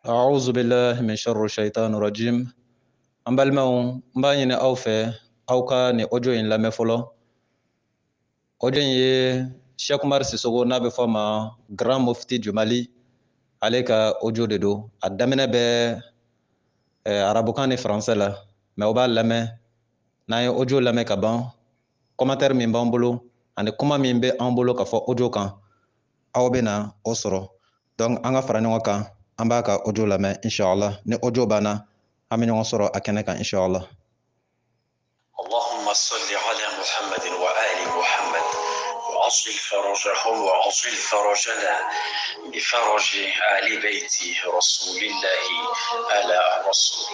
أعوذ بالله من شر الشيطان الرجيم an balimaw n b'a ɲini aw fɛ aw ka nin audio in lamɛn fɔlɔ. Audio in ye Cheikh Umar Sissogo n'a bɛ fɔ ma Grand Mufti du Mali ale ka audio de don. A daminɛ bɛ arabukan ni faransɛ la mais o b'a lamɛn. N'an ye audio lamɛn ka ban commentaire min b'an bolo ani kuma min bɛ an bolo ka fɔ audio kan aw bɛ na o sɔrɔ. Donc an ka fara ɲɔgɔn kan an b'a ka audio lamɛn inshallah. Ni audio banna an bɛ ɲɔgɔn sɔrɔ a kɛnɛ kan inshallah. اللهم صل على محمد وآل محمد وأصل فرجهم وأصل فرجنا بفرج آل بيت رسول الله على رسول.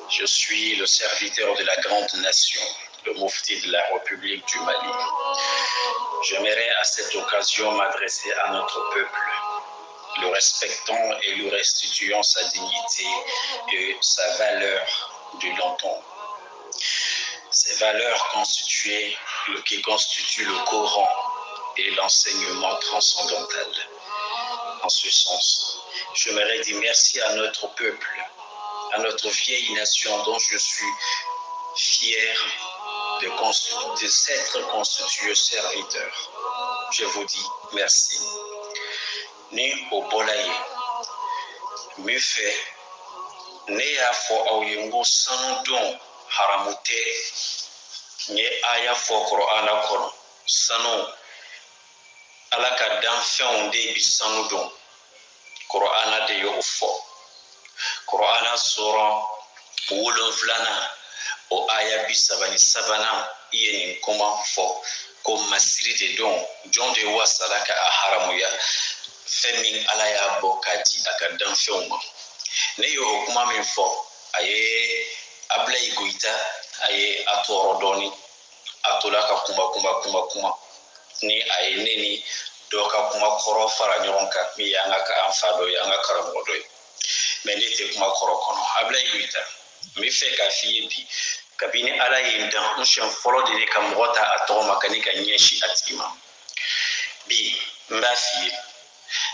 Je suis le serviteur de la grande nation, le mufti de la République du Mali. J'aimerais à cette occasion m'adresser à notre peuple, le respectant et lui restituant sa dignité et sa valeur de longtemps. Ces valeurs qui constituent le Coran et l'enseignement transcendantal. En ce sens, j'aimerais dire merci à notre peuple, à notre vieille nation dont je suis fier de s'être constitué serviteur. Je vous dis merci. Ni au bolaye, mi fait, ne a fo aoyengo sanudon haramute. Nye aya fo Qur'ana kono sanu ala ka danfɛnw de bi sanu don Qur'ana de y'o fɔ Qur'ana sura 7 o aya 37 i ye nin kuma fɔ ko masiri de don jɔn de wasala ka a haramuya fɛn min ala y'a bɔ k'a di a ka danfɛnw ma. Ne y'o kuma min fɔ a ye Ablaye Goyita a ye a tɔɔrɔ dɔɔni a tola ka kuma ni a ye ne ni dɔ ka kuma kɔrɔ fara ɲɔgɔn kan min y'an ka an fa dɔ ye an ka karamɔgɔ dɔ ye mais ne tɛ kuma kɔrɔ kɔnɔ. Ablaye Goyita n bɛ fɛ k'a f'i ye bi kabini ala ye n dan n siɲɛ fɔlɔ de ye ka mɔgɔ ta a tɔgɔ ma ka ni ka ɲɛsin a tigi ma. Bi n b'a f'i ye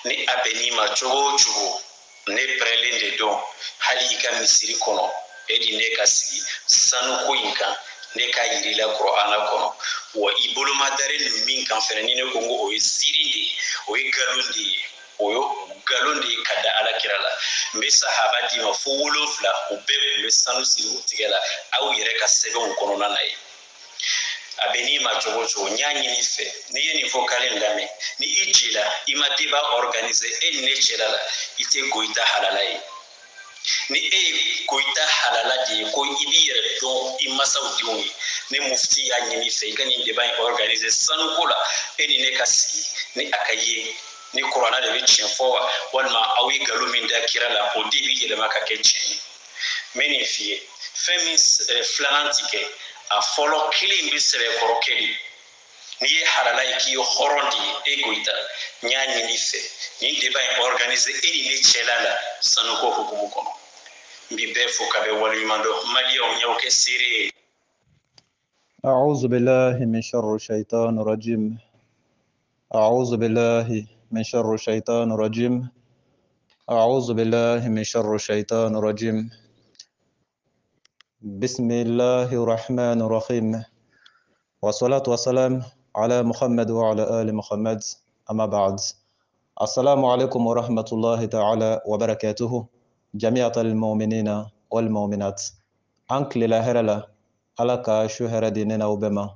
ni a bɛnn'i ma cogo o cogo ne pɛrɛlen de dɔn hali i ka misiri kɔnɔ e di ne ka sigi sanuko in kan ne ka yirila Qur'ana kɔnɔ wa i bolomadari ninnu min kan fɛnɛ ni ne ko n ko o ye ziiri de ye o ye nkalon de ye o ye nkalon de ye ka da alakira la. N bɛ sahaba d'i ma fo 7 o bɛɛ tun bɛ sanu siri o tigɛ la aw yɛrɛ ka sɛbɛnw kɔnɔna na ye. A bɛ n'i ma cogo o cogo n y'a ɲini fɛ n'i ye nin fɔ kale lamɛn ni i jila i ma débat organiser e ni ne cɛla la i tɛ Goyita halala ye. Ni e ye Goyita halala de ye ko i b'i yɛrɛ dɔn i masaw denw ye ne mufti y'a ɲini fɛ i ka nin débat in organiser sanuko la e ni ne ka sigi ni a ka ye ni Kurana de bɛ tiɲɛ fɔ wa walima aw ye nkalon min da kira la o de bɛ yɛlɛma ka kɛ tiɲɛ ye. N bɛ nin f'i ye fɛn min filanan ti kɛ a fɔlɔ kelen bɛ sɛbɛkɔrɔ kɛ de n'i ye halala ye k'i ye hɔrɔn de ye e Goyita n y'a ɲini fɛ nin débat in organiser e ni ne cɛla la sanuko hukumu kɔnɔ. N b'i bɛɛ fo ka bɛn waleɲuman dɔn Maliyɛnw y'aw kɛ seere ye. أعوذ بالله من شر الشيطان الرجيم أعوذ بالله من شر الشيطان الرجيم أعوذ بالله من شر الشيطان الرجيم بسم الله الرحمن الرحيم والصلاة والسلام على محمد وعلى آل محمد أما بعد السلام عليكم ورحمة الله تعالى وبركاته جميع المؤمنين والمؤمنات أنك لله ala ka su hɛrɛ di ne n'aw bɛɛ ma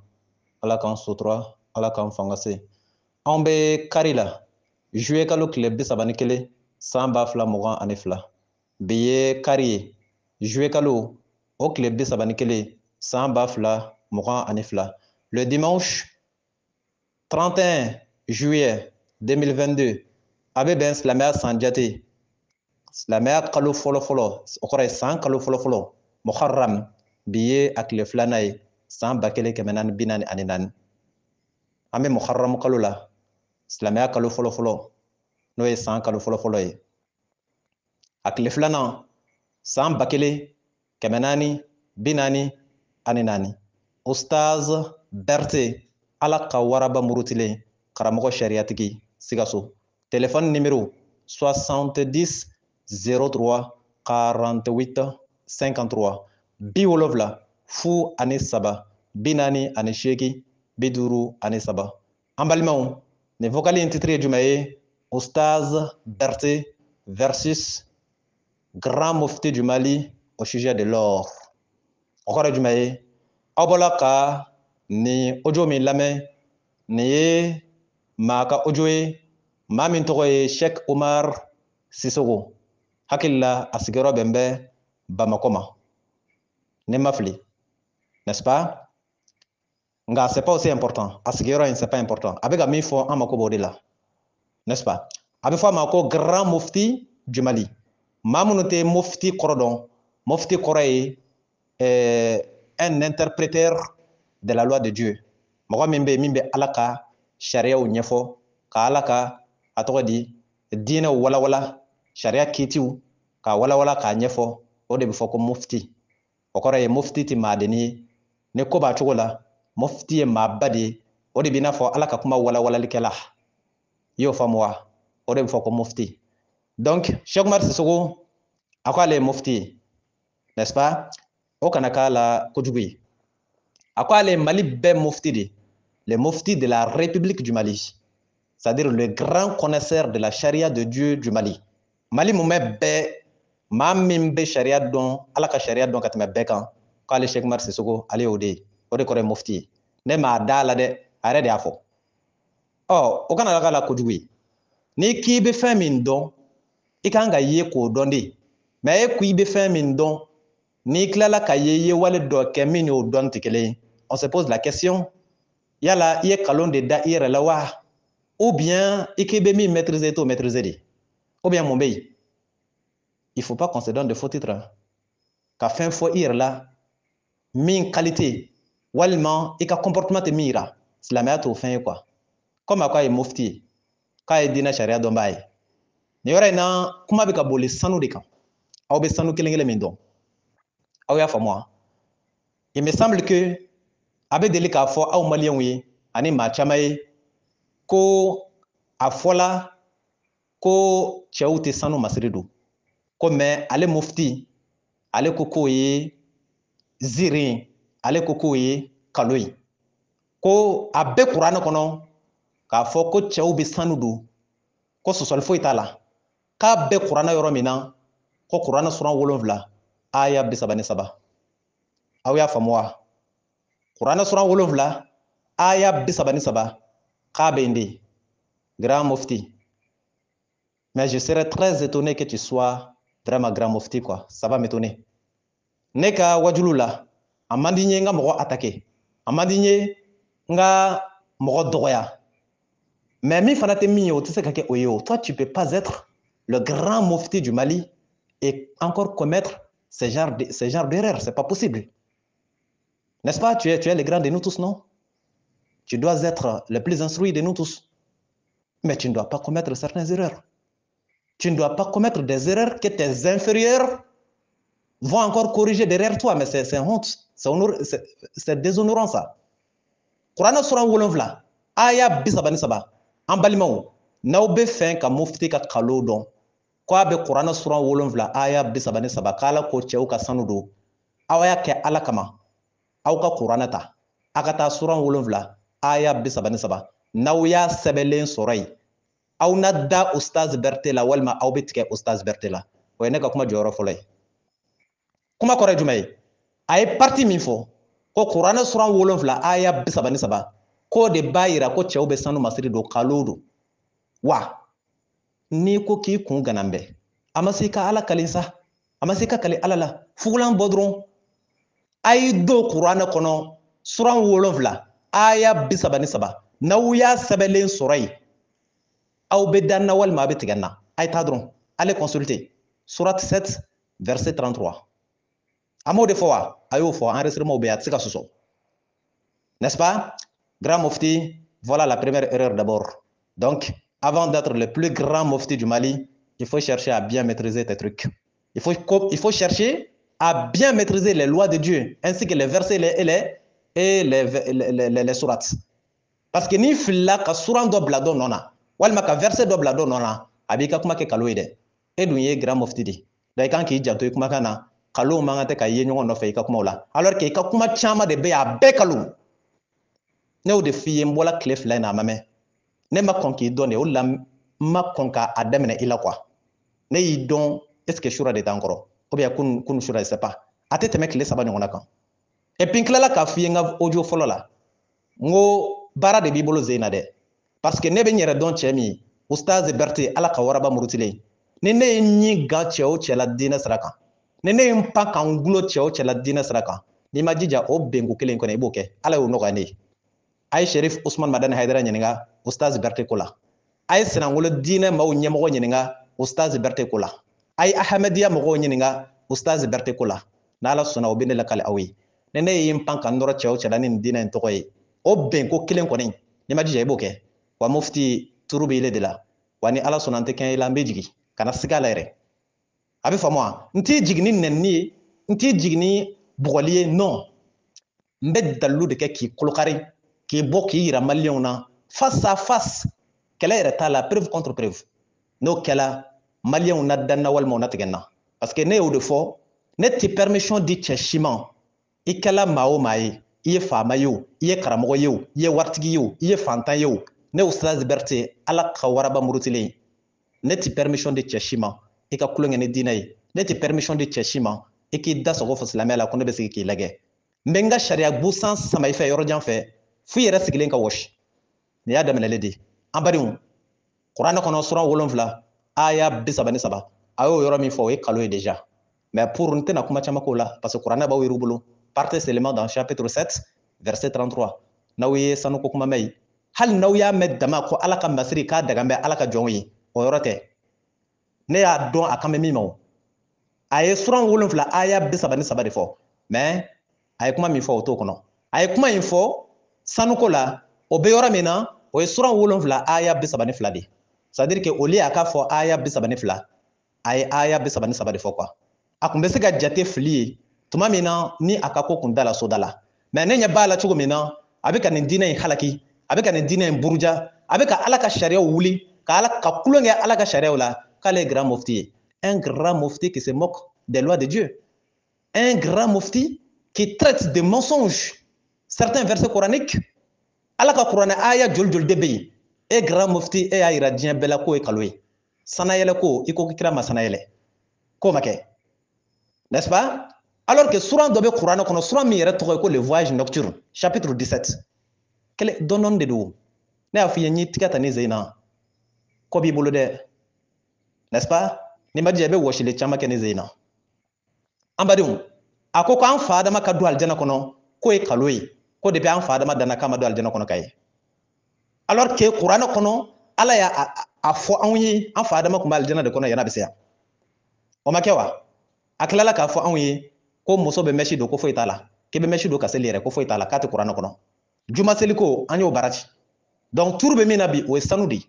ala k'an sutura ala k'an fanga se anw bɛ kari la juillet kalo tile 31 san 2022 bi ye kari ye juillet kalo o tile 31 san 2022 le dimanche 31 juillet 2022 a bɛ bɛn silamɛya san jate silamɛya kalo fɔlɔfɔlɔ o kɔrɔ ye san kalo fɔlɔfɔlɔ muharram bi ye a tile 2nan ye san 1444 an bɛ muharram kalo la silamɛya kalo fɔlɔfɔlɔ n'o ye san kalo fɔlɔfɔlɔ ye a tile 2nan san 1444 Ustaz Berete ala ka waraba murutilen karamɔgɔ sariyatigi Sikaso téléphone numéro 70 03 48 53 bi wolofla fu ani saba bi naani ani seegin bi duuru ani saba. An balimaw, nin vocal in titre ye jumɛn ye? Oustaz Berté versus Grand Mufti du Mali au sujet de l'or. O kɔrɔ ye jumɛn ye? Aw bɔra ka nin audio min lamɛn, nin ye maa ka audio ye, maa min tɔgɔ ye Sheikh Umar Sissogo. Hakili la a sigiyɔrɔ bɛn bɛ Bamakɔ ma. Ne ma fili, n'est-ce pas? Nka c'est pas aussi important. A sigiyɔrɔ in c'est pas important. A bɛ ka min fɔ an mako b'o de la, n'est-ce pas? A bɛ fɔ a ma ko Grand Mufti du Mali. Maa minnu tɛ mufti kɔrɔ dɔn, mufti kɔrɔ ye un interpréteur de la loi de Dieu. Mɔgɔ min bɛ yen min bɛ Ala ka sariyaw ɲɛfɔ, ka Ala ka a tɔgɔ di diinɛw walawala, sariya kiitiw k'a walawala k'a ɲɛfɔ, o de bɛ fɔ ko mufti. O kɔrɔ ye mufti tɛ maadenni ye. Ni ko b'a cogo la, mufti ye maaba de ye. O de b'i n'a fɔ Ala ka kuma walawalalikɛla. I y'o faamu wa? O de bɛ fɔ ko mufti. Donc, Cheikh Umar Sissogo, a ko ale ye mufti ye, n'est-ce pas? O kana k'a la kojugu ye. A ko ale ye Mali bɛɛ mufti de, le mufti de la République du Mali, c'est-à-dire le grand connaisseur de la charia de Dieu du Mali. Mali mun bɛ bɛɛ, maa min bɛ sariya dɔn, Ala ka sariya dɔn ka tɛmɛ bɛɛ kan, k'ale Cheikh Umar Sissogo, ale y'o de ye. O de kɔrɔ ye mufti ye. Ne m'a da la dɛ, a yɛrɛ de y'a fɔ. O kana k'a la kojugu ye. N'i k'i bɛ fɛn min dɔn, i kan ka ye k'o dɔn de. Mais e ko i bɛ fɛn min dɔn, n'i tilala ka ye wale dɔ kɛ min y'o dɔn tɛ kelen ye, on se pose la question, yala i ye kalon de da i yɛrɛ la wa? Ou bien i k'i bɛ min maîtriser t'o maîtriser de? Ou bien mun bɛ yen? Il faut pas qu'on se donne de faux titres. Ka fɛn fɔ i yɛrɛ la min qualité walima i ka comportement tɛ min yira, silamɛya t'o fɛn ye quoi. Comme a ko a ye mufti ye, k'a ye diinɛ sariya dɔnbaa ye. Nin yɔrɔ in na kuma bɛ ka boli sanu de kan. Aw bɛ sanu kelen kelen min dɔn. Aw y'a faamu wa? Il me semble que a bɛ deli k'a fɔ aw maliyɛnw ye ani maa caman ye ko a fɔla ko cɛw tɛ sanu masiri don. Ko mais ale mufti, ale ko k'o ye ziiri ye, ale ko k'o ye kalo ye. Ko a bɛ kuranɛ kɔnɔ k'a fɔ ko cɛw bɛ sanu don, ko sɔsɔli foyi t'a la. K'a bɛ kuranɛ yɔrɔ min na, ko kuranɛ suran 7 aya 33. Aw y'a faamu wa? Kuranɛ suran 7 aya 33 k'a bɛ yen de, grand mufti. Mais je serais très étonné que tu sois vraiment grand mufti quoi, ça va m'étonner. Ne ka wajulu la, a man di n ye n ka mɔgɔ attaquer, a man di n ye n ka mɔgɔ dɔgɔya. Mais min fana tɛ min ye o tɛ se ka kɛ o ye o. Toi tu peux pas être le grand mufti du Mali et encore commettre ce genre d'erreur, c'est pas possible. N'est-ce pas? Tu es le grand de nous tous, non? Tu dois être le plus instruit de nous tous. Mais tu ne dois pas commettre certaines erreurs. Tu ne dois pas commettre des erreurs que tes inférieurs vont encore corriger derrière toi. Mais c'est honte. C'est déshonorant ça. Qur'an suran 7 aya 33. An balimaw, n'aw bɛ fɛn ka mufti ka kalo dɔn, k'a bɛ Qur'an suran 7 aya 33 k'Ala ko cɛw ka sanu don, aw y'a kɛ Ala kama. Aw ka Qur'an ta, aw ka taa suran 7 aya 33. N'aw y'a sɛbɛnlen sɔrɔ yen, aw na da Ustaz Berté la walima aw bɛ tigɛ Ustaz Berté la. O ye ne ka kuma jɔyɔrɔ fɔlɔ ye. Kuma kɔrɔ ye jumɛn ye? A ye parti min fɔ, ko Qur'an suran 7 aya 33, k'o de b'a yira ko cɛw bɛ sanu masiri don kalo don. Wa n'i ko k'i kun ganan bɛ, a ma se i ka Ala kale sa, a ma se i ka kale Ala la, fugulan bɔ dɔrɔn. A y'i don Qur'an kɔnɔ suran 7 aya 33, n'aw y'a sɛbɛnlen sɔrɔ yen, aw bɛ dan na walima aw bɛ tigɛ na. A ye taa dɔrɔn, allez consulter surat 7 verset 33. A m'o de fɔ wa? A y'o fɔ, enregistrement bɛ yen, a tɛ se ka sɔsɔ. N'est-ce pas? Grand mufti, voilà la première erreur d'abord. Donc, avant d'être le plus grand mufti du Mali, il faut chercher à bien maîtriser tes trucs. Il faut chercher à bien maîtriser les lois de Dieu, ainsi que les versets et les sourates. Parce que ni fila ka suran dɔ bila dɔ nɔ na, walima ka verset dɔ bila dɔ nɔ na, a b'i ka kuma kɛ kalo ye dɛ. e dun ye grand mufti de da i kan k'i janto i kumakan na kalo man kan tɛ ka ye ɲɔgɔn nɔfɛ i ka kumaw la alors que i ka kuma caman de bɛ yen a bɛɛ kalo ne y'o de f'i ye n bɔla tile 2 in na a ma mɛn ne ma kɔn k'i dɔn de o de la n ma kɔn k'a daminɛ i la quoi ne y'i dɔn est ce que sura de t'an kɔrɔ ou bien kunu sura je sais pas a tɛ tɛmɛ tile 3 ɲɔgɔnna kan et puis n tilala k'a f'i ye n ka audio fɔlɔ la n ko baara de b'i bolo zen na dɛ parce que ne bɛ n yɛrɛ dɔn cɛ min Ustaz Berete ala ka waraba murutilen ni ne ye ɲi ga cɛ o cɛ la diinɛ sira kan ni ne ye n pan ka n gulo cɛ o cɛ la diinɛ sira kan n'i ma jija o benko kelen kɔnɔ i b'o kɛ ala y'o nɔgɔya ne ye a ye Sherif Usman Madani Haidara ɲininka Ustaz Berete ko la a ye Sinangolo diinɛ maaw ɲɛmɔgɔ ɲininka Ustaz Berete ko la a ye Ahmadiya mɔgɔw ɲininka Ustaz Berete ko la n'ala sɔnna o bɛ ne lakale aw ye ni ne ye n pan ka n nɔrɔ cɛ o cɛ la ni nin diinɛ in tɔgɔ ye o benko kelen kɔni n'i ma jija i b'o kɛ wa mufti turu bɛ ile de la wa ni ala sɔnna an tɛ kɛɲɛ i la an bɛ jigin kana siga la yɛrɛ a bɛ faamu wa n t'i jigin ni nɛnini ye n t'i jigin ni bugɔli ye non n bɛ dalilu de kɛ k'i kolokari k'i bɔ k'i yira maliyɛnw na face à face kɛlɛ yɛrɛ t'a la preuve contre preuve n'o kɛla maliyɛnw na danna walima u na tigɛ n na parce que ne y'o de fɔ ne tɛ permission di cɛ si ma i kɛla maa o maa ye i ye faama ye o i ye karamɔgɔ ye o i ye waritigi ye o i ye fantan ye o ne Ustaz Berete ala ka waraba murutilen ne tɛ permission di cɛ si ma i ka kulonkɛ ni diinɛ ye ne tɛ permission di cɛ si ma i k'i da sogo fɔ silamɛya la ko ne bɛ sigi k'i lajɛ n bɛ n ka sariya busan sama i fɛ yɔrɔ jan fɛ f'i yɛrɛ sigilen ka wɔsi nin y'a daminɛlen de an badenw kuranɛ kɔnɔ sura 7 aya 33 a y'o yɔrɔ min fɔ o ye kalo ye déjà mais pour n tɛna kuma caman k'o la parce que kuranɛ b'aw yɛrɛ bolo partez seulement dans chapitre 7 verset 33 n'aw ye sanuko kuma mɛn hali n'aw y'a mɛn dama ko ala ka masiri k'a daga bɛ ala ka jɔnw ye o yɔrɔ tɛ ne y'a dɔn a kan bɛ min ma o a ye sura 7 aya 33 de fɔ mais a ye kuma min fɔ o t'o kɔnɔ a ye kuma in fɔ sanuko la o bɛ yɔrɔ min na o ye sura 7 aya 32 de c'est à dire que au lieu a k'a fɔ aya 32 a ye aya 33 de fɔ quoi a kun bɛ se ka jate fili ye tuma min na ni a ka ko kun da la so da la mais ne ɲɛ b'a la cogo min na a bɛ ka nin diinɛ in halaki a bɛ ka nin diinɛ in buruja a bɛ ka ala ka sariyaw wuli ka kulon kɛ ala ka sariyaw la k'ale ye grand mufti ye un grand mufti qui se moque des lois de Dieu un grand mufti qui traite de mensonges certains versets coraniques ala ka kuranɛ aya joli joli de bɛ yen e grand mufti e y'a yira diɲɛ bɛɛ la k'o ye kalo ye sanayɛlɛ ko i ko kira ma sanayɛlɛ k'o ma kɛ n'est-ce pas alors que sura dɔ bɛ kuranɛ kɔnɔ sura min yɛrɛ tɔgɔ ye ko le voyage nocturne chapitre 17 kɛlɛ dɔɔni de don ne y'a f'i ye n y'i tigɛ ta ni zen na kɔ b'i bolo dɛ n'est-ce pas ni ma jija i bɛ wɔsili caman kɛ ni zen na an badenw a ko k'an fa adama ka don alijana kɔnɔ k'o ye kalo ye ko depuis an fa adama danna k'a ma don alijana kɔnɔ ka ye alors que kuranɛ kɔnɔ ala y'a fɔ anw ye an fa adama tun bɛ alijana de kɔnɔ yan'a bɛ se yan o ma kɛ wa a tilala k'a fɔ anw ye ko muso bɛ mɛsi don ko foyi t'a la k'i bɛ mɛsi don ka seli yɛrɛ ko foyi t'a la k'a tɛ kuranɛ kɔnɔ juma seli ko an y'o baara ci donc turu bɛ min na bi o ye sanu de ye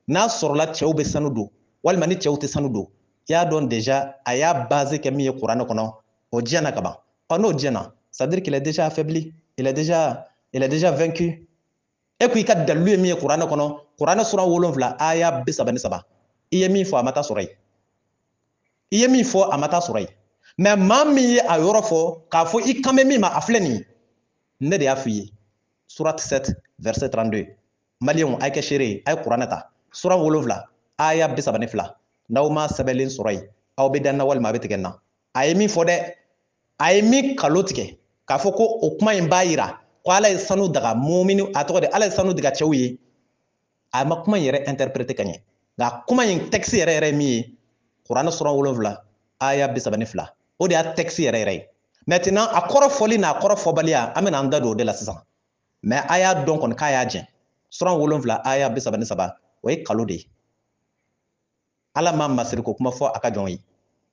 n'a sɔrɔla cɛw bɛ sanu don walima ni cɛw tɛ sanu don i y'a dɔn déjà a y'a base kɛ min ye kuranɛ kɔnɔ o diɲɛ na ka ban n'o diɲɛ na c'est à dire qu'il est déjà affaibli il est déjà vaincu e ko i ka dalilu ye min ye kuranɛ kɔnɔ kuranɛ sura 7 aya 33 i ye min fɔ a ma taa sɔrɔ yen i ye min fɔ a ma taa sɔrɔ yen mais maa min ye a yɔrɔ fɔ k'a fɔ i kan bɛ min ma a filɛ nin ye ne de y'a f'i ye surat 7 verset 32 maliyɛnw a ye kɛ seere ye a ye kuranɛ ta sura 7 aya 32 n'aw ma sɛbɛnlen sɔrɔ yen aw bɛ dan na walima a bɛ tigɛ n na a ye min fɔ dɛ a ye min kalo tigɛ k'a fɔ ko o kuma in b'a yira ko ala ye sanu daga mumini a tɔgɔ de ala ye sanu daga cɛw ye a ma kuma in yɛrɛ interpréter ka ɲɛ nka kuma in texte yɛrɛ yɛrɛ ye min ye kuranɛ sura 7 aya 32 o de y'a texte yɛrɛ yɛrɛ ye maintenant a kɔrɔ fɔli n'a kɔrɔ fɔbaliya an bɛna an da don o de la sisan mais a y'a dɔn kɔni k'a y'a jɛn sura 7 aya 33 o ye kalo de ye ala ma masiriko kuma fɔ a ka jɔn ye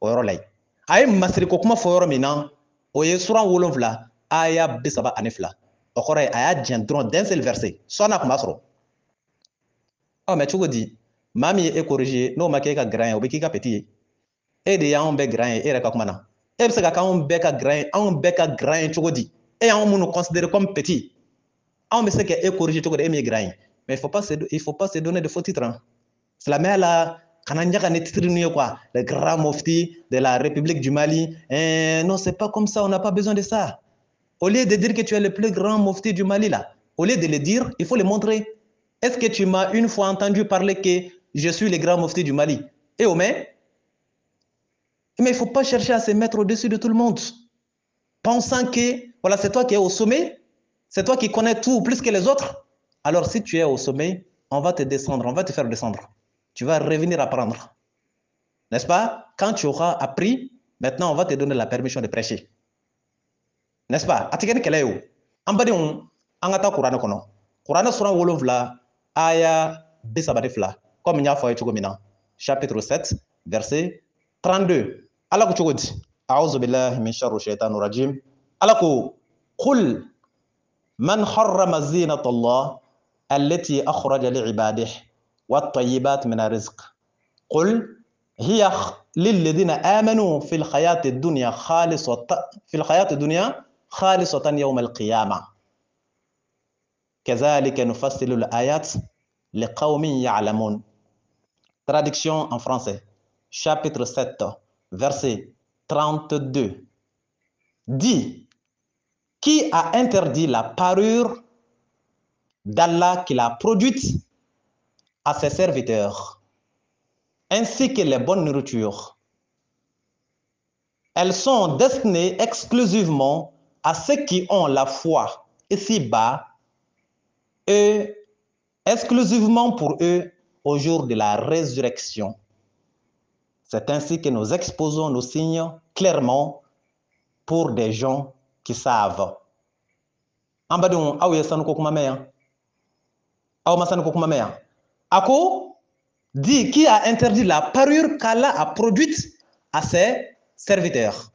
o yɔrɔ la yen a ye masiriko kuma fɔ yɔrɔ min na o ye sura 7 aya 32 o kɔrɔ ye a y'a jɛn dɔrɔn d'un seul verset sɔnna a kun b'a sɔrɔ mais cogo di maa min ye e corriger n'o ma kɛ e ka grand ye o bɛ k'i ka petit ye e de y'anw bɛɛ grand ye e yɛrɛ ka kuma na e bɛ se ka k'anw bɛɛ ka grand ye anw bɛɛ ka grand ye cogo di e y'anw minnu considérer comme petit anw bɛ se ka e corriger cogo di e min ye grand ye mais il faut pas se donner de faux titres silamɛya la quoi, le grand mufti de la République du Mali. Non, c'est pas comme ça, on n'a pas besoin de ça. Au lieu de dire que tu es le plus grand mufti du Mali, là, au lieu de le dire, il faut le montrer. Est-ce que tu m'as une fois entendu parler que je suis le grand mufti du Mali? Et au moins, mais il ne faut pas chercher à se mettre au-dessus de tout le monde. Pensant que, voilà, c'est toi qui es au sommet, c'est toi qui connais tout plus que les autres. Alors, si tu es au sommet, on va te descendre, on va te faire descendre. Tu vas revenir apprendre. N'est-ce pas? Quand tu auras appris, maintenant, on va te donner la permission de prêcher. N'est-ce pas? Atikeni kele yo. Ambadi on angata Qur'an kono. Qur'an sura wolofla aya bisabati fla. Comme nya foye chugo mina. Chapitre 7 verset 32. Allah ko chugodi. A'udhu billahi min sharri shaitanir rajim. Allah ko qul man harrama zinata Allah allati akhraja li'ibadihi wat-tayyibat min ar-rizq. Qul هي للذين آمنوا في الحياة الدنيا خالصة يوم القيامة كذلك نفصل الآيات لقوم يعلمون. Traduction en français, chapitre 7, verset 32. Dit, qui a interdit la parure d'Allah qu'il a produite à ses serviteurs ainsi que les bonnes nourritures. Elles sont destinées exclusivement à ceux qui ont la foi ici-bas et exclusivement pour eux au jour de la résurrection. C'est ainsi que nous exposons nos signes clairement pour des gens qui savent. Ambadon aw yasanu ko kuma meya. Aw masanu ko kuma meya. Ako dit qui a interdit la parure qu'Allah a produite à ses serviteurs.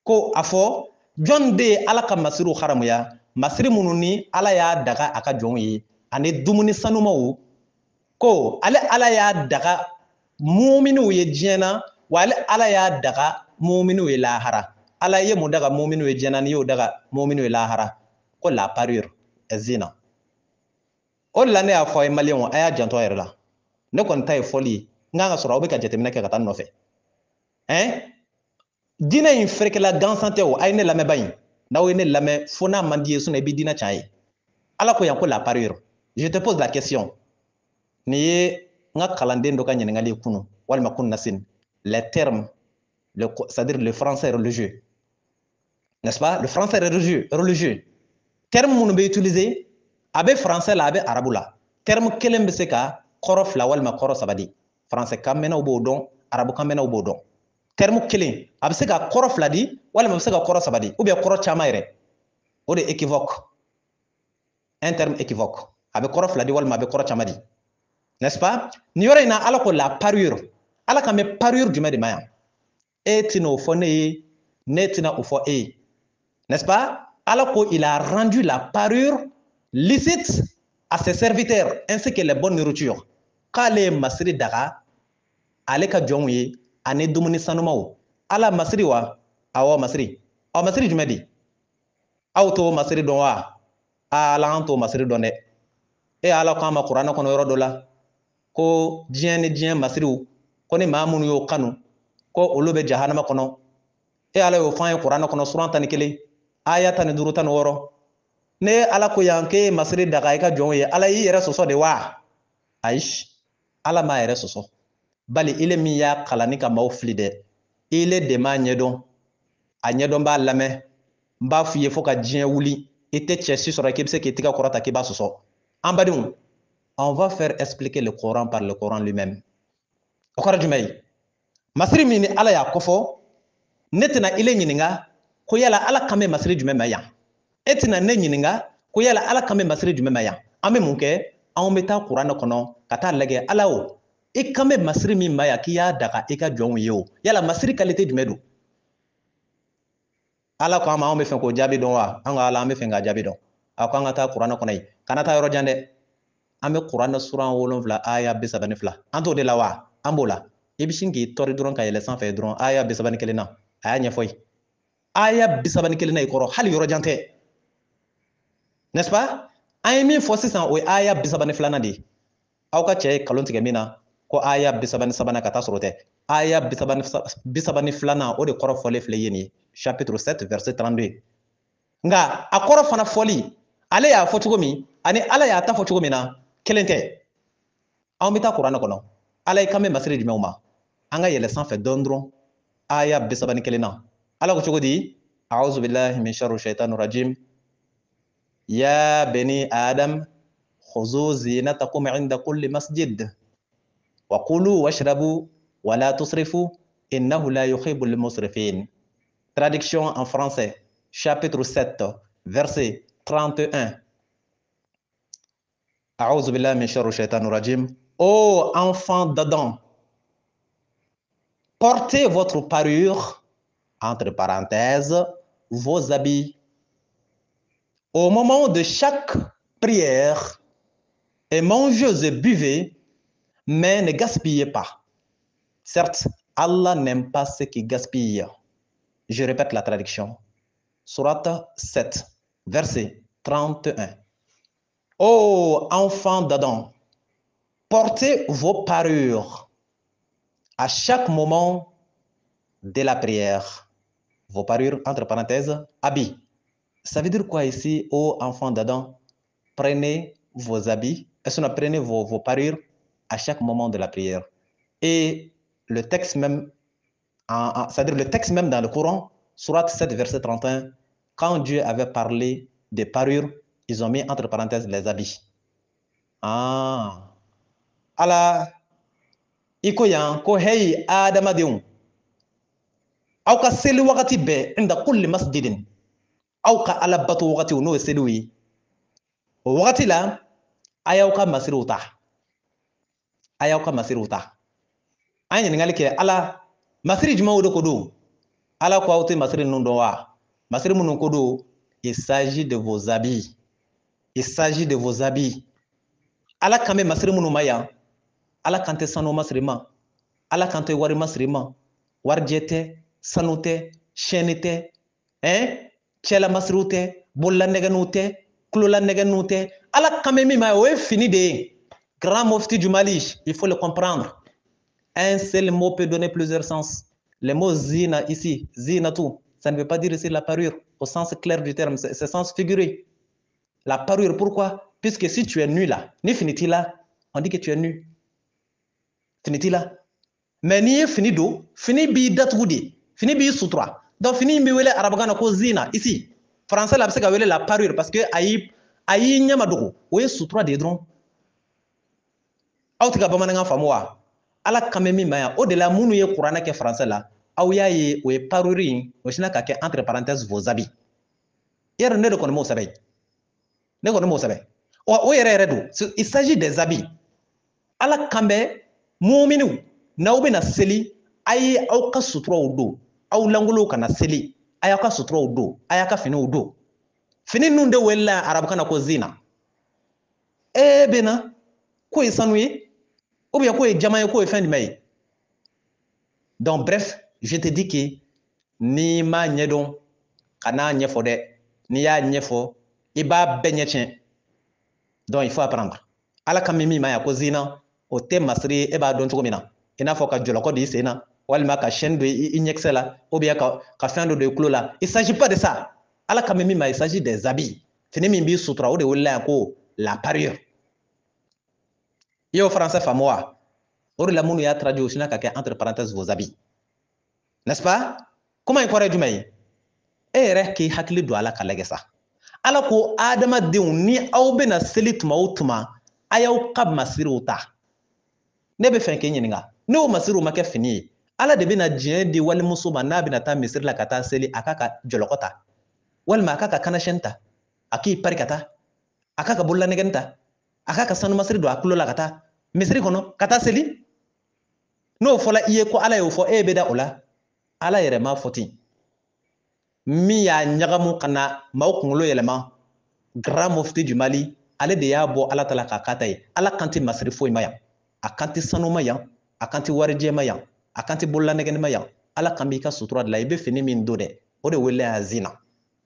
Ko afo John de ala ka masiru haramuya masiri mununi ala ya daga aka jon ye ani dumuni sanumaw ko ale ala ya daga mu'minu ye diɲɛna wa ale ala ya daga mu'minu ye lahara. Ala ye mun daga mu'minu ye diɲɛna ni yo daga mu'minu ye lahara ko la parure est zina. O la ne y'a fɔ a ye maliyɛnw a y'a janto a yɛrɛ la. Ne kɔni ta ye fɔli ye n kan ka sɔrɔ aw bɛ ka jateminɛ kɛ ka taa n nɔfɛ. Diinɛ in ferekela gansan tɛ o, a ye ne lamɛn ba in. N'aw ye ne lamɛn fo n'a man di ye sinon i bɛ diinɛ tiɲɛ ye. Ala ko yan ko la parure. Je te pose la question. Nin ye n ka kalanden dɔ ka ɲininkali ye kunun walima kunun na sini. Les termes, c'est-à-dire le français religieux. N'est-ce pas? Le français religieux. Terme minnu bɛ utiliser a bɛ français la a bɛ arabu la. Terme kelen bɛ se ka kɔrɔ fila walima kɔrɔ saba di. Français kan mɛnnaw b'o dɔn, arabu kan mɛnnaw b'o dɔn. Terme kelen a bɛ se ka kɔrɔ fila di walima a bɛ se ka kɔrɔ saba di ou bien kɔrɔ caman yɛrɛ. O de équivoque. Un terme équivoque. A bɛ kɔrɔ fila di walima a bɛ kɔrɔ caman di. N'est-ce pas? Nin yɔrɔ in na Ala ko la parure. Ala kan bɛ parure jumɛn de ma yan? E tɛna o fɔ ne ye, ne tɛna o fɔ e ye. N'est-ce pas? Allah ko il a rendu la parure licite à ses serviteurs ainsi que les bonnes nourritures. K'ale masiri daga ale ka jɔnw ye ani dumuni sanumaw. Ala masiri wa? Awɔ masiri. Aw masiri jumɛn di? Aw t'o masiri dɔn wa? Ala an t'o masiri dɔn dɛ. E Ala k'an ma Kuranɛ kɔnɔ yɔrɔ dɔ la ko diɲɛ ni diɲɛ masiriw ko ni maa minnu y'o kanu ko olu bɛ jahanama kɔnɔ. E Ala y'o fɔ an ye Kuranɛ kɔnɔ suran 11 aya 15 16. Ne Ala ko yan k'e masiri daga i ka jɔnw ye Ala y'i yɛrɛ sɔsɔ de wa? Ayi, Ala m'a yɛrɛ sɔsɔ. Bali ile min y'a kalanni ka maaw fili dɛ. Ile de m'a ɲɛdɔn. A ɲɛdɔn b'a lamɛn. N b'a f'i ye fo ka diɲɛ wuli. I tɛ cɛsi sɔrɔ k'i bɛ se k'i tɛgɛ kɔrɔta k'i b'a sɔsɔ. An badenw, on va faire expliquer le Coran par le Coran lui-même. O kɔrɔ jumɛn ye? Masiri min ni Ala y'a kofɔ, ne tɛna ile ɲininka ko yala Ala kan bɛ masiri jumɛn ma yan? E tɛna ne ɲininka ko yala Ala kan bɛ masiri jumɛn ma yan? An bɛ mun kɛ? Anw bɛ taa Kuranɛ kɔnɔ ka taa lajɛ Ala o. I kan bɛ masiri min ma yan k'i y'a daga i ka jɔnw ye o. Yala masiri qualité jumɛn don? Ala ko an ma anw bɛ fɛ k'o jaabi dɔn wa? An ka Ala an bɛ fɛ k'a jaabi dɔn. A ko an ka taa Kuranɛ kɔnɔ yen. Kana taa yɔrɔ jan dɛ. An bɛ Kuranɛ suran 7 aya 32. An t'o de la wa? An b'o la. I bɛ sin k'i tɔri dɔrɔn ka yɛlɛ sanfɛ dɔrɔn aya 31 na. A y'a ɲɛfɔ ye. Aya 31 na i kɔrɔ hali yɔrɔ jan tɛ. N'est-ce pas? An ye min fɔ sisan o ye aya 32 de ye. Aw ka cɛ ye kalon tigɛ min na ko aya bisabani sabana kata sorote aya bisabani flana o de koro fole fle yeni chapitre 7 verset 32 nga a koro fana foli ale ya fo cogo min ani ala y'a ta fo cogo min na kelen tɛ an bɛ taa kuranɛ kɔnɔ ala ye kan bɛ masiri jumɛnw ma an ka yɛlɛ sanfɛ dɔɔni dɔrɔn aya bisabani kelen na ala ko cogo di a'udhu billahi min sharri shaitanir rajim ya bani adam khuzu zinatakum 'inda kulli masjid wa kulu washrabu wa la tusrifu innahu la yuhibbul musrifin. Traduction en français, chapitre 7, verset 31. A'udhu billahi min sharri shaitanir rajim. Ô enfants d'Adam, portez votre parure, entre parenthèses, vos habits, au moment de chaque prière, et mangez et buvez, mais ne gaspillez pas. Certes, Allah n'aime pas ceux qui gaspillent. Je répète la traduction. Sourate 7, verset 31. Ô enfants d'Adam, portez vos parures à chaque moment de la prière. Vos parures, entre parenthèses, habits. Ça veut dire quoi ici, ô enfants d'Adam? Prenez vos habits, prenez vos parures à chaque moment de la prière. Et le texte même, c'est-à-dire le texte même dans le Coran, Sourate 7, verset 31, quand Dieu avait parlé des parures, ils ont mis entre parenthèses les habits. Ah. Ala, iko yan ko hey adamadenw aw ka seli wagati bɛɛ inda kulli masjidin aw ka ala bato wagati n'o ye seliw ye o wagati la a y'aw ka masiriw ta a y'aw ka masiriw ta an ye ɲininkali kɛ ala masiri jumɛnw de ko don ala ko aw tɛ masiri ninnu dɔn wa masiri minnu ko don il s'agit de vos habits il s'agit de vos habits ala kan bɛ masiri minnu ma yan ala kan tɛ sanu masiri ma ala kan tɛ wari masiri ma warijɛ tɛ sanu tɛ sɛni tɛ cɛla masiriw tɛ bolola nɛgɛniw tɛ kulola nɛgɛniw tɛ ala kan bɛ min ma o ye fini de ye. Grand Mufti du Mali, il faut le comprendre. Un seul mot peut donner plusieurs sens. Le mot zina ici, zinatu, ça ne veut pas dire ici la parure au sens clair du terme, c'est sens figuré. La parure, pourquoi? Puisque si tu es nu là, ni finiti là, on dit que tu es nu. Finiti là. Mais ni fini do, fini bi datugu fini bi sutura. Donc fini bi wele arabagana ko zina ici. Français là c'est wele la parure parce que ayi nyama dogo, o ye sutura de dron. Aw tika bamanankan faamu wa? Ala kan bɛ min ma yan o de la minnu ye kuranɛ kɛ français la aw y'a ye o ye parure in o sina ka kɛ entre parenthèses vos habits. Yɛrɛ ne de kɔni m'o sɛbɛn ne kɔni m'o sɛbɛn o yɛrɛ yɛrɛ don il s'agit des habits. Ala kan bɛ muminiw n'aw bɛna seli a ye aw ka suturaw don aw langolow kana seli a y'aw ka suturaw don a y'a ka finiw don fini ninnu de welela arabukan na ko zina e bɛna k'o ye sanu ye ou bien k'o ye jama ye k'o ye fɛn jumɛn ye. Donc bref, je te dis que n'i m'a ɲɛdɔn ka n'a ɲɛfɔ dɛ n'i y'a ɲɛfɔ i b'a bɛɛ ɲɛ tiɲɛ. Donc il faut apprendre. Ala kan bɛ min ma yan ko zina o tɛ masiri ye e b'a dɔn cogo min na i n'a fɔ ka jɔlɔkɔ don i sen na walima ka chaîne don i ɲɛkisɛ la ou bien ka fɛn dɔ don i tulo la. Il s'agit pas de ça. Ala kan bɛ min ma il s'agit des habits. Fini min b'i sutura o de welela yan ko la parure. I y'o français faamu wa? O de la minnu y'a traduit o sina ka kɛ entre parenthèses vos habits. N'est-ce pas? Kuma in kɔrɔ ye jumɛn ye? E yɛrɛ k'i hakili don a la ka lajɛ sa. Ala ko adamadenw ni aw bɛna seli tuma o tuma a y'aw ka masiriw ta. Ne bɛ fɛ k'i ɲininka n'o masiriw ma kɛ fini ye Ala de bɛna diɲɛ di walimuso ma n'a bɛna taa misiri la ka taa seli a k'a ka jɔlɔkɔ ta walima a k'a ka kanasɛni ta a k'i pari ka taa a k'a ka bolola nɛgɛni ta a k'a ka sanu masiri don a tulo la ka taa misiri kɔnɔ ka taa seli. N'o fɔla i ye ko Ala y'o fɔ e bɛ da o la Ala yɛrɛ m'a fɔ ten. Min y'a ɲagamu ka na maaw kunkolo yɛlɛma Grand Mufti du Mali ale de y'a bɔ Ala ta la k'a k'a ta ye. Ala kan tɛ masiri foyi ma yan a kan tɛ sanu ma yan a kan tɛ warijɛ ma yan a kan tɛ bolola nɛgɛni ma yan Ala kan b'i ka sutura de la i bɛ fini min don dɛ o de wele y'a zina.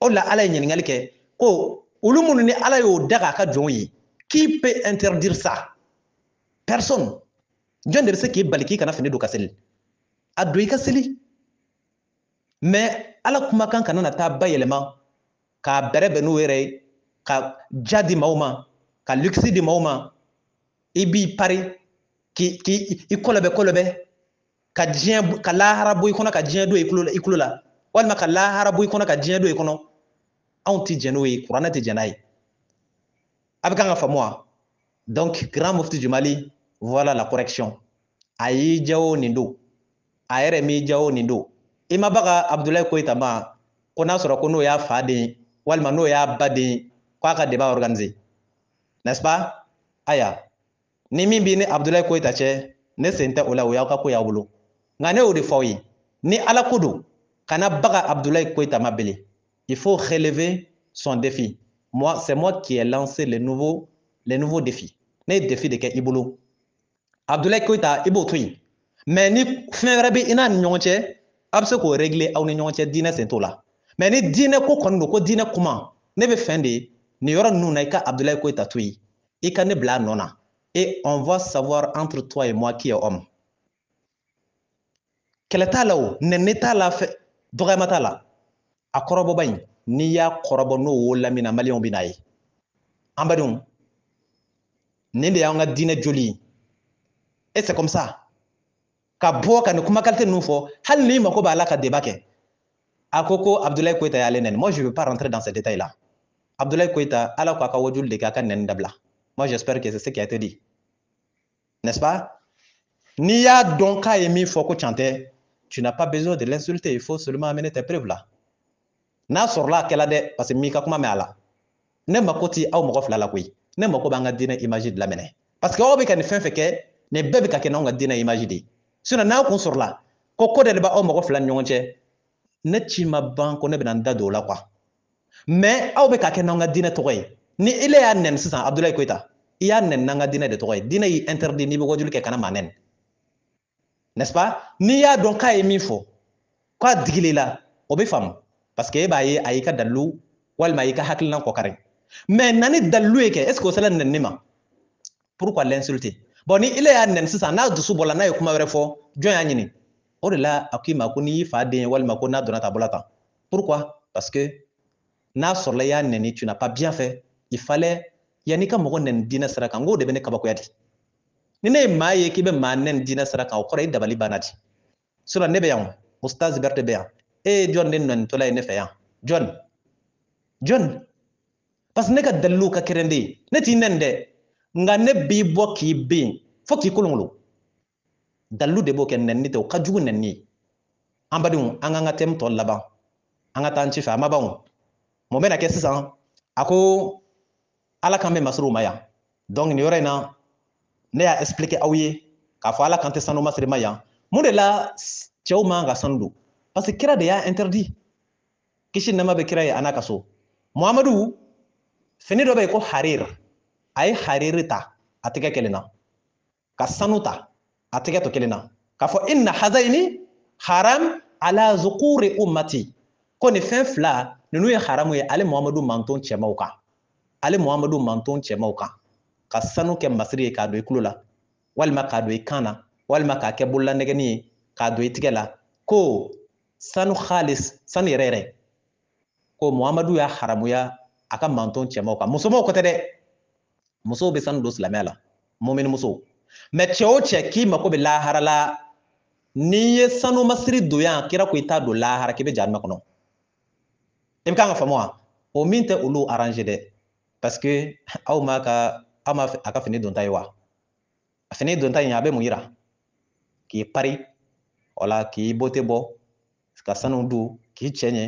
O la Ala ye ɲininkali kɛ ko olu minnu ni Ala y'o da k'a ka jɔnw ye qui peut interdire ça? Personne. jɔn de bɛ se k'i bali k'i kana fini don ka seli a don i ka seli mais ala kumakan kana na taa bayɛlɛma k'a bɛrɛ bɛn n'o yɛrɛ ye ka ja di maaw ma ka luxe di maaw ma i b'i pari k'i kɔlɔbɛ ka diɲɛ ka lahara bɔ i kɔnɔ ka diɲɛ don i kulo la walima ka lahara bɔ i kɔnɔ ka diɲɛ don i kɔnɔ anw tɛ jɛn n'o ye kuranɛ tɛ jɛn n'a ye a bɛ kan ka faamu wa donc grand mufti du Mali voilà la correction a y'i ja o nin don a yɛrɛ m'i ja o nin don i ma baga Abdulaye Koyita ma ko n'a sɔrɔ ko n'o y'a fa den walima n'o y'a ba den k'a ka débat organiser n'est-ce pas aya ni min b'i ni Abdulaye Koyita cɛ ne sen tɛ o la o y'aw ka ko y'aw bolo nka ne y'o de fɔ aw ye ni ala ko don kana baga Abdulaye Koyita ma bele il faut relever son défi moi c'est moi qui ai lancé les nouveaux défis ne ye défi de kɛ i bolo Abdulaye Koyita i b'o to yen mais ni fɛn wɛrɛ bɛ i n'a ni ɲɔgɔn cɛ a bɛ se k'o régler aw ni ɲɔgɔn cɛ diinɛ sen t'o la mais ni diinɛ ko kɔni don ko diinɛ kuma ne bɛ fɛn de nin yɔrɔ ninnu na i ka Abdulaye Koyita to yen i ka ne bila a nɔ na et on va savoir entre toi et moi qui est homme kɛlɛ t'a la o nɛnɛ t'a la dɔgɔyama t'a la a kɔrɔbɔba in n'i y'a kɔrɔbɔ n'o wolola min na maliyɛnw bɛ n'a ye an badenw nin de y'an ka diinɛ joli ye et c'est comme ça ka bɔ ka nin kuma qualité ninnu fɔ hali n'i mako b'a la ka débat kɛ a ko Abdulaye Koyita y'ale nɛni moi je veux pas rentrer dans ces détails là Abdulaye Koyita ala ko a ka wajulu de k'a ka nɛni dabila moi j'espère que c'est ce qui a été dit n'est-ce pas n'i y'a dɔn k'a ye min fɔ ko can tɛ tu n'as pas besoin de l'insulter il faut seulement amener tes preuves là n'a sɔrɔla a kɛla dɛ parce que m'i ka kuma mɛn a la ne mako ti aw mɔgɔ fila la koyi ne mako b'an ka diinɛ image de laminɛ parce que aw bɛ ka nin fɛn fɛn kɛ nin bɛɛ bɛ ka kɛ n'anw ka diinɛ image de ye sinon n'aw kun sɔrɔla ko de b'aw mɔgɔ fila ni ɲɔgɔn cɛ ne ci ma ban ko ne bɛna n da don o la quoi mais aw bɛ ka kɛ n'anw ka diinɛ tɔgɔ ye ni ile y'a nɛni sisan Abdulaye Koyita i y'a nɛni n'an ka diinɛ de tɔgɔ ye diinɛ y'i interdit n'i bɛ wajulu kɛ kana maa nɛni n'est-ce pas n'i y'a dɔn k'a ye min fɔ k'a digili la o bɛ faamu parce que e b'a ye a y'i ka dalilu walima a y'i ka hakilina kɔkari mais nani dalilu ye kɛ est ce que o sera nɛni ma pourquoi l'insulter bon ni ile y'a nɛni sisan n'a dusu bɔla n'a ye kuma wɛrɛ fɔ jɔn y'a ɲini o de la a k'i ma ko n'i y'i fa den ye walima ko n'a donna ta bɔla tan pourquoi parce que n'a sɔrɔla i y'a nɛni tu n'as pas bien fait il fallait yanni ka mɔgɔ nɛni diinɛ sira kan n k'o de bɛ ne kabakoya di ni ne ye maa ye k'i bɛ maa nɛni diinɛ sira kan o kɔrɔ i dabali banna di sinon ne bɛ yan Ustaz Berete bɛ yan e ye jɔn de nɛnitɔla ye ne fɛ yan jɔn parce que ne ka dalilu ka kɛrɛn de ye ne t'i nɛni dɛ nka ne b'i bɔ k'i ben fo k'i kolonkolon dalilu de b'o kɛ nɛnini tɛ o ka jugu nɛnini ye an badenw an k'an ka thème tɔ laban an ka taa an ci fɛ a ma ban o mun bɛna kɛ sisan a ko ala kan bɛ masiriw ma yan donc nin yɔrɔ in na ne y'a expliquer aw ye k'a fɔ ala kan tɛ sanu masiri ma yan mun de la cɛw man ka sanu don parce que kira de y'a interdit kisi nɛɛma bɛ kira ye a n'a ka so Muhamadu fini dɔ bɛ yen ko harir a ye hariri ta a tɛgɛ kelen na ka sanu ta a tɛgɛ tɔ kelen na k'a fɔ inna hazaini haram ala zukuri ummati ko nin fɛn fila ninnu ye haramu ye ale Muhamadu manton cɛmaw kan ale Muhamadu manton cɛmaw kan ka sanu kɛ masiri ye k'a don i kulo la walima k'a don i kan na walima k'a kɛ bolola nɛgɛni ye k'a don i tigɛ la ko sanu khalis sanu yɛrɛ yɛrɛ ko Muhamadu y'a haramuya a ka manton cɛmaw kan musomaw ko tɛ dɛ musow bɛ sanu don silamɛya la mumini musow mais cɛ o cɛ k'i mako bɛ lahara la n'i ye sanu masiri don yan kira ko i t'a don lahara k'i bɛ jahannama kɔnɔ i bɛ kan ka faamu wa o min tɛ olu arranger dɛ parce que aw ma a ka fini donta ye wa a fini donta in a bɛ mun yira k'i pari wala k'i bote bɔ ka sanu dun k'i cɛ ɲɛ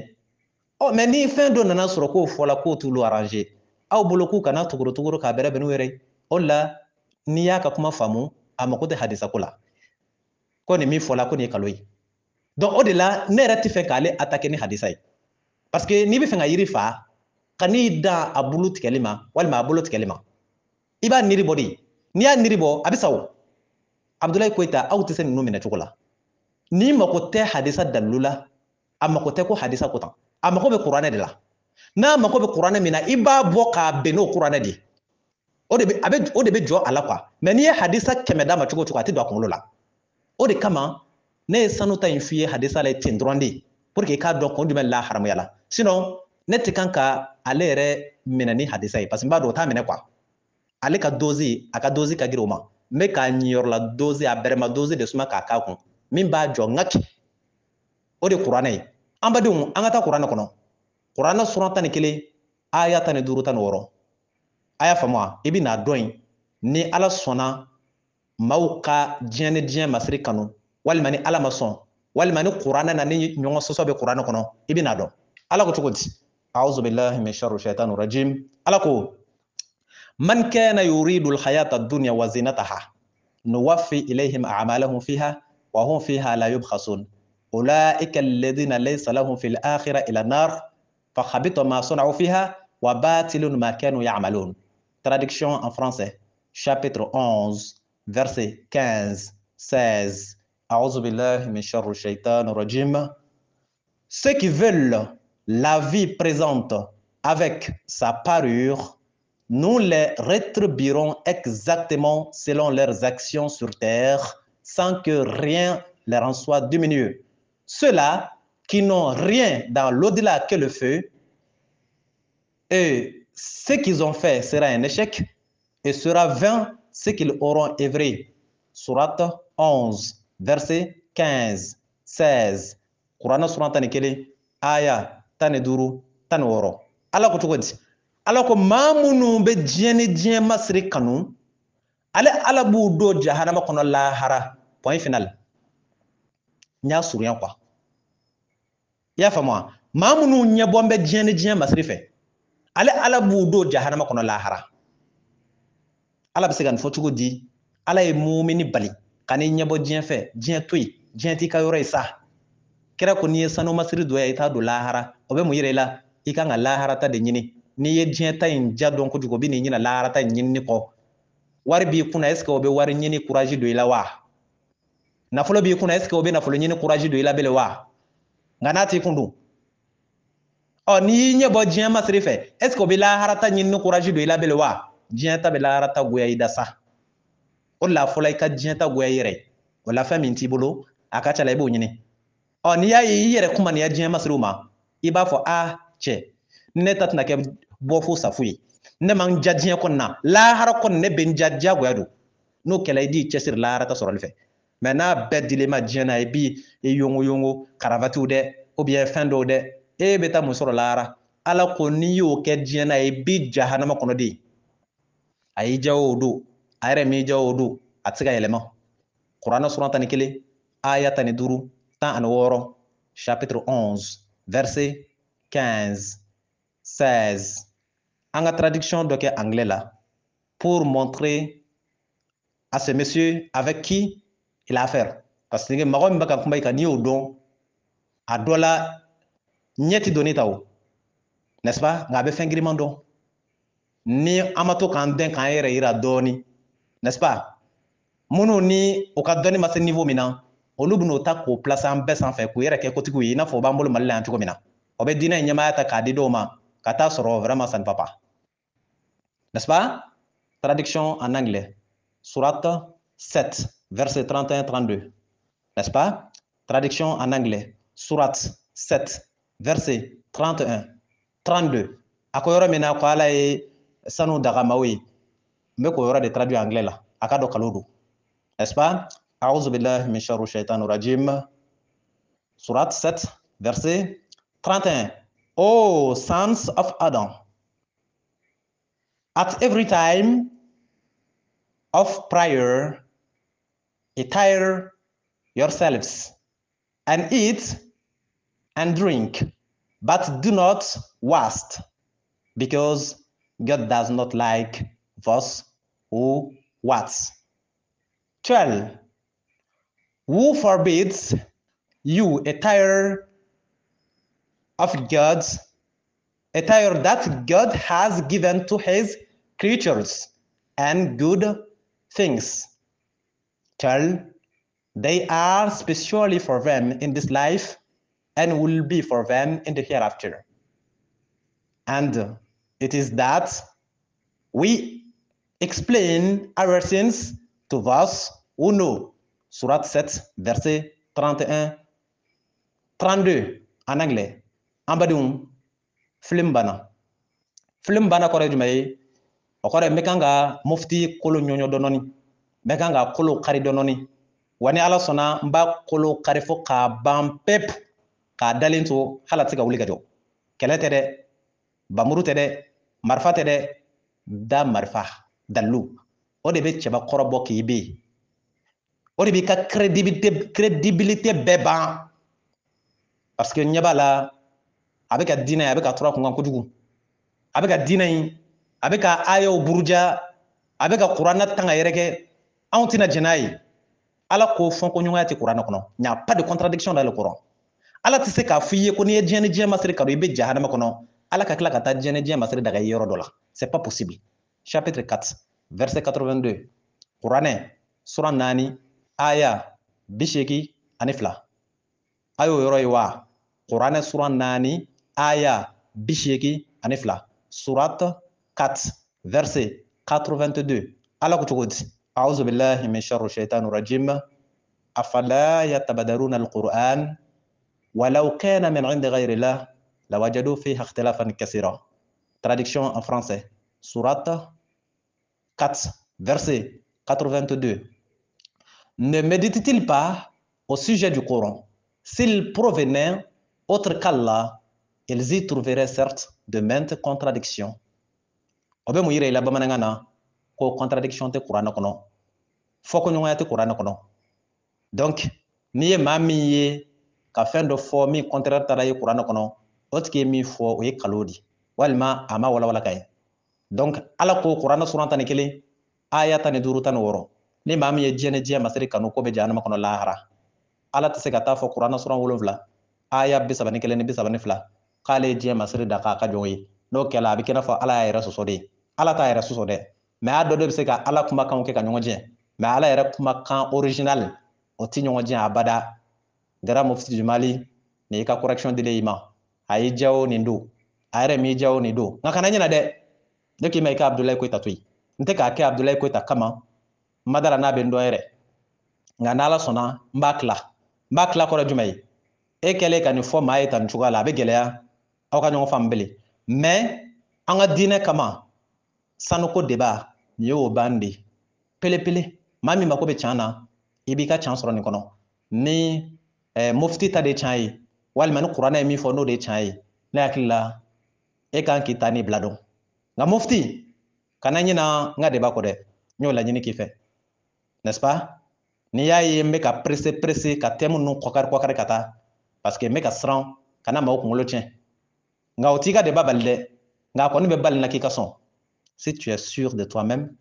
mais ni fɛn dɔ nana sɔrɔ k'o fɔla k'o t'olu arranger aw bolo k'u kana tuguru k'a bɛrɛ bɛn n'u yɛrɛ ye o la n'i y'a ka kuma faamu a mako tɛ hadisa ko la ko nin min fɔla ko nin ye kalo ye donc o de la ne yɛrɛ tɛ fɛ k'ale attaquer ni hadisa ye parce que n'i bɛ fɛ ka yiri fa ka n'i dan a bulu tigɛli ma walima a bolo tigɛli ma i b'a niri bɔ de n'i y'a niri bɔ a bɛ sa o Abdulaye Koyita aw tɛ se ninnu minɛ cogo la n'i mako tɛ hadisa dalilu la a mako tɛ ko hadisa ko tan a mako bɛ kuranɛ de la n'a mako bɛ kuranɛ min na i b'a bɔ k'a bɛn n'o kuranɛ de ye o de bɛ jɔ a la quoi mais n'i ye hadisa 100 d'a ma cogo o cogo a tɛ don a kunkolo la o de kama ne ye sanu ta in f'i ye hadisa la ten dɔrɔn de pour que i k'a dɔn kun jumɛn la haramuya la sinon ne tɛ kan ka ale yɛrɛ minɛ ni hadisa ye parce que n b'a dɔn o t'a minɛ quoi ale ka dosi a ka dosi ka girin o ma n bɛ k'a ɲiyɔrɔla dosi a bɛrɛma dosi de suma k'a k'a kun min b'a jɔ ŋaki o de kuranɛ ye an badenw an ka taa kuranɛ kɔnɔ kuranɛ suran 11 aya 15 16 a y'a faamu wa i bɛ n'a dɔn yen ni ala sɔnna maaw ka diɲɛ ni diɲɛ masiri kanu walima ni ala ma sɔn walima ni kuranɛ na ni ɲɔgɔn sɔsɔ bɛ kuranɛ kɔnɔ i bɛ n'a dɔn ala ko cogo di a'udhu billahi min sharri shaitani rajim ala ko man kana yuridu al-hayata ad-dunya wa zinataha nuwaffi ilayhim a'malahum fiha wa hum fiha la yubkhasun ulaika alladhina laysa lahum fil akhirati ila nar fa khabita ma sana'u fiha wa batilun ma kanu ya'malun. Traduction en français, chapitre 11, verset 15, 16. A'udhu billahi min sharri shaitanir rajim. Ceux qui veulent la vie présente avec sa parure, nous les rétribuerons exactement selon leurs actions sur terre, sans que rien leur en soit diminué. Ceux-là qui n'ont rien dans l'au-delà que le feu, et ce qu'ils ont fait sera un échec, et sera vain ce qu'ils auront œuvré. Sourate 11, verset 15, 16. Qur'an surat 11, aya 15, 16. Allah ko cogo di? Allah ko maa minnu bɛ diɲɛ ni diɲɛ masiri kanu, ale ala b'u don jahanama kɔnɔ lahara. Point final. N y'a surunya quoi. I y'a faamu wa? Maa minnu ɲɛbɔn bɛ diɲɛ ni diɲɛ masiri fɛ, ale ala b'u don jahanama kɔnɔ lahara. Ala bɛ se ka nin fɔ cogo di? Ala ye mumini bali ka n'i ɲɛbɔ diɲɛ fɛ, diɲɛ to yen, diɲɛ t'i ka yɔrɔ ye sa. Kira ko n'i ye sanu masiri dɔ ye i t'a don lahara, o bɛ mun yira i la? I kan ka lahara ta de ɲini. N'i ye diɲɛ ta in ja dɔn kojugu o bɛ n'i ɲina lahara ta in ɲinini kɔ. Wari b'i kunna est ce que o bɛ wari ɲini courage don i la wa? Nafolo b'i kunna est ce que o bɛ nafolo ɲini courage don i la bilen wa? Nka n'a t'i kun dun. Ɔ n'i y'i ɲɛbɔ diɲɛ masiri fɛ est ce que o bɛ lahara ta ɲinini courage don i la bilen wa? Diɲɛ ta bɛ lahara ta goya i da sa. O de la fɔlɔ i ka diɲɛ ta goya i yɛrɛ. O la fɛn min t'i bolo a ka ca la i b'o ɲini. Ɔ n'i y'a ye i yɛrɛ kuma nin ya diɲɛ masiriw ma i b'a fɔ a cɛ ne ta tɛna kɛ bɔ fo safu ye ne ma n ja diɲɛ kɔni na lahara kɔni ne bɛ n ja diyagoya don n'o kɛla i d'i cɛsiri lahara ta sɔrɔli fɛ mɛ n'a bɛɛ dilen ma diɲɛ na i b'i yongo yongo karavatiw dɛ ou bien fɛn dɔw dɛ e bɛ taa mun sɔrɔ lahara ala ko n'i y'o kɛ diɲɛ na i b'i jahanama kɔnɔ de a y'i ja o don a yɛrɛ m'i ja o don a tɛ se ka yɛlɛma kuranɛ suran 11 aya 15 16 chapitre 11 verset 15 16 en traduction dɔ kɛ anglais la pour montrer à ce monsieur avec qui il a affaire parce que mɔgɔ min bɛ ka kuma i kan n'i y'o dɔn a dɔ la ɲɛ ti donni ta o n'est-ce pas nka a bɛ fɛn giriman dɔn ni an ma to k'an dɛn k'an yɛrɛ yira dɔɔni n'est-ce pas minnu ni o ka dɔnni ma se niveau min na olu bɛn'o ta k'o place an bɛɛ sanfɛ k'u yɛrɛ kɛ kotigiw ye i n'a fɔ o b'an bolo Mali la yan cogo min na o bɛ diinɛ in ɲɛmaaya ta k'a di dɔw ma ka taa sɔrɔ vraiment ça ne va pas n'est-ce pas traduction en anglais sourate 7 verset 31-32 n'est-ce pas traduction en anglais sourate 7 verset 31-32 a ko yɔrɔ min na ko ala ye sanu dagamaw ye n bɛ k'o yɔrɔ de traduit anglais la a ka dɔn kalo don n'est-ce pas a'udhu billahi min sharri shaitanir rajim sourate 7 verset 31 Oh sons of Adam, at every time of prayer attire yourselves and eat and drink, but do not waste, because God does not like those who waste. 12. Who forbids you attire of God's attire that God has given to his creatures and good things? Tell they are specially for them in this life and will be for them in the hereafter. And it is that we Explain our sins to us who know. Surat 7, verset 31, 32 en anglais. En badum, film bana. Film bana kore jumaye. Okore mekanga mufti kolo nyonyo dononi. Mekanga kolo kari dononi. Wani ala sona mba kolo kari fo ka ban pep ka dalen to halati ka wuli ka jɔ. Kɛlɛ tɛ dɛ, bamuru tɛ dɛ, marifa tɛ dɛ, da marifa, dalu. O de bɛ cɛba kɔrɔbɔ k'i be yen. O de b'i ka crédibilité bɛɛ ban. Parce que ɲɛ b'a la, a bɛ ka diinɛ a bɛ ka tura kunkan kojugu. A bɛ ka diinɛ in, a bɛ ka ayaw buruja, a bɛ ka kuranɛ tanga yɛrɛkɛ. Anw tɛna jɛn n'a ye. Ala ko fɔn ko ɲɔgɔnya tɛ kuranɛ kɔnɔ. Il n'y a pas de contradiction dans le Coran. Ala tɛ se k'a fɔ i ye ko n'i ye diɲɛ ni diɲɛ masiri kanu i bɛ jahanama kɔnɔ. Ala ka tila ka taa diɲɛ ni diɲɛ masiri daga i yɔrɔ dɔ la. C'est pas possible. Chapitre 4, verset 82. Kuranɛ, sura 4, aya 82. Ayo yɔrɔ ye wa? Kuranɛ sura 4, aya 82. Surat 4, verset 82. Ala ko cogo di? A'udhu billahi min sharri shaitanir rajim. Afala yatabaddaruna al-Qur'an walau kana min 'indi ghayri Allah lawajadu fihi ikhtilafan kaseera. Traduction en français. Surat 4, verset 82. Ne médite-t-il pas au sujet du Coran? S'il provenait autre qu'Allah, ils y trouveraient certes de maintes contradictions. Obe mu yire la bamananga na ko contradiction te Coran kono. Foko ɲɔgɔnya te Coran kono. Donc, n'i ye maa min ye ka fɛn dɔ fɔ min contraire taara ye Coran kɔnɔ, o tigi ye min fɔ o ye kalon di, walima a ma walawala ka ye. Donc, Ala ko Coran sura 11, aya 15, 16. Ni maa min ye diɲɛ ni diɲɛ masiri kanu ko bɛ jahanama kɔnɔ lahara. Ala tɛ se ka taa fɔ Coran sura 7, aya 31 ni 32 k'ale ye diɲɛ masiri da k'a ka jɔn ye. N'o kɛla a bɛ kɛ i n'a fɔ Ala y'a yɛrɛ sɔsɔ de ye. Ala t'a yɛrɛ sɔsɔ dɛ. Mais a dɔ de bɛ se ka Ala kumakanw kɛ ka ɲɔgɔn jɛn. Mais Ala yɛrɛ kumakan original o tɛ ɲɔgɔn jɛn abada. Gara mufti du Mali ni ka correction dile i ma. A y'i diya o nin don. A yɛrɛ m'i diya o nin don. Nka kana ɲinɛ dɛ. Ne k'i ma i ka Abdulayi Koyita to yen. N tɛ k'a kɛ Abdulayi Koyita kama. N ma dala n'a bɛ n dɔn yɛrɛ. Nka n'Ala sɔnna n b'a tila. N b'a tila kɔrɔ jumɛn ye? E kɛlen ka nin fɔ maa ye tan nin cogoya la a bɛ gɛlɛya aw ka ɲɔgɔn faamu bilen. Mais an ka diinɛ kama sanuko débat nin y'o ban de pelepele. Maa min mako bɛ can na i b'i ka can sɔrɔ nin kɔnɔ. Ni mufti ta de can ye walima ni kuranɛ ye min fɔ n'o de can ye ne hakili la e kan k'i ta ni bila dɔn. Nka mufti kana ɲina n ka débat kɔ dɛ. N y'o laɲini k'i fɛ, n'est-ce pas? N'i y'a ye n bɛ ka presse ka thème ninnu kɔkari ka taa parce que n bɛ ka siran kana maaw kunkolo tiɲɛ. Nka o t'i ka débat bali dɛ. Nka a kɔni bɛ bali na k'i ka sɔn. Si tu es sûr de toi-même,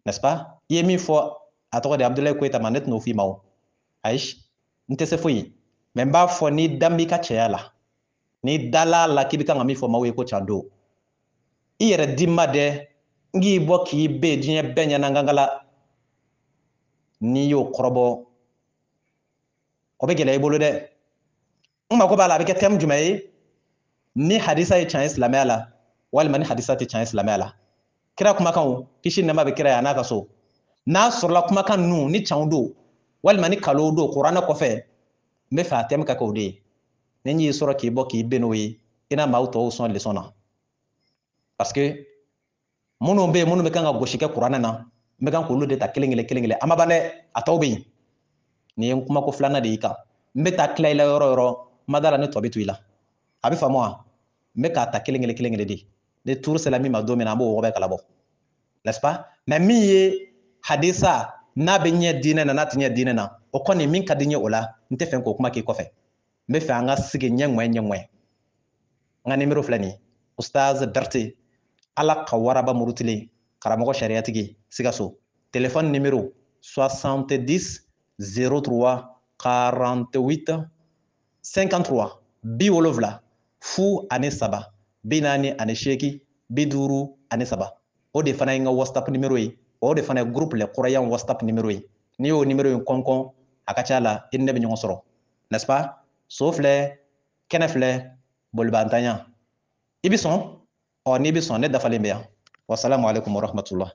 n'est-ce pas? I ye min fɔ a tɔgɔ de Abdulayi Koyita ma ne tɛn'o f'i ma o. Ayi, n tɛ se foyi. Mais n b'a fɔ n'i da b'i ka cɛya la, n'i dala la k'i bɛ kan ka min fɔ maaw ye ko can don, i yɛrɛ di ma dɛ n k'i bɔ k'i be diɲɛ bɛɛ ɲɛna ngangala n'i y'o kɔrɔbɔ o bɛ gɛlɛya i bolo dɛ. N mako b'a la a bɛ kɛ thème jumɛn ye? Ni hadisa ye can ye silamɛya la walima ni hadisa tɛ can ye silamɛya la. Kira kumakanw kisi ni nɛɛma bɛ kira ye a n'a ka so. N'a sɔrɔla kumakan ninnu ni canw don walima ni kalon don kuranɛ kɔfɛ n bɛ fɛ a thème ka kɛ o de ye. Ni n y'i sɔrɔ k'i bɔ k'i ben n'o ye i n'a maaw tɔw sɔn leçon na. Parce que minnu bɛ yen minnu bɛ kan ka gosi kɛ kuranɛ na n bɛ kan k'olu de ta kelen kelen a ma ban dɛ a tɔw bɛ yen. Nin ye n kumako 2nan de y'i kan. N bɛ taa tila i la yɔrɔ o yɔrɔ n ma d'a la ne tɔ bɛ to i la. A bɛ faamu wa? N bɛ k'a ta kelen de. Ni tuuru sera min ma don min na an b'o wɔgɔbɛ kala bɔ, n'est-ce pas? Mais min ye hadisa n'a bɛ ɲɛ diinɛ na n'a tɛ ɲɛ diinɛ na o kɔni min ka di n ye o la n tɛ fɛ k'o kuma k'i kɔfɛ. N bɛ fɛ an ka sigi ɲɛŋɔɛ. N ka numéro filɛ nin ye Ustaz Berete Ala ka waraba murutilen karamɔgɔ sariyatigi Sikaso. Téléphone numéro 70 03 48 53 70 03 48 53. O de fana ye n ka WhatsApp numéro ye. O de fana ye groupe Les Croyants WhatsApp numéro ye. N'i y'o numéro in kɔnkɔn a ka ca la i ni ne bɛ ɲɔgɔn sɔrɔ, n'est-ce pas? So filɛ kɛnɛ filɛ bolibantanya i bɛ sɔn? N'i bɛ sɔn ne dafalen bɛ yan. Wassalamu alaikum warahmatullah.